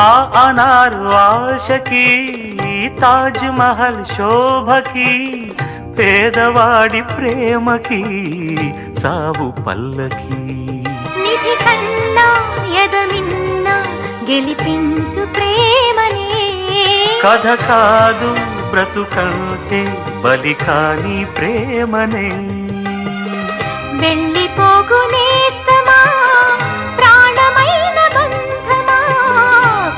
ఆ అనారు ఆశకి తాజ్ మహల్ శోభకి పేదవాడి ప్రేమకి సావు పల్లకి నిధి కన్నా ఎదమిన్న గెలిపించు ప్రేమనే కథ కాదు బ్రతుకంటే బలి కాని ప్రేమనే వెళ్ళిపోగునేస్తమా ప్రాణమైన బంధమా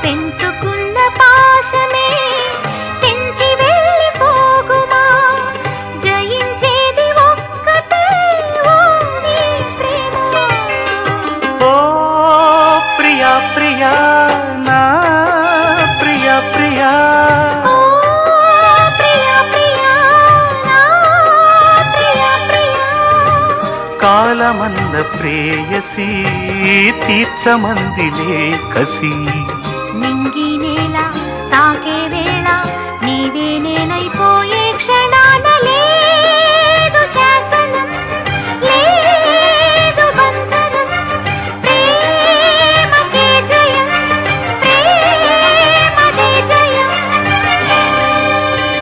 పెంచుకున్న పాశమే తెంచి వెళ్ళిపోగుమా జయించేది ఒక్కటే ఓ నీ ప్రేమ ఓ ప్రియా ప్రియా నా ప్రియా ప్రియా ఓ ప్రియా ప్రియా నా ప్రియా ప్రియా కాలమన్న ప్రేయసి తీర్చమందిలే కసి నింగి నేల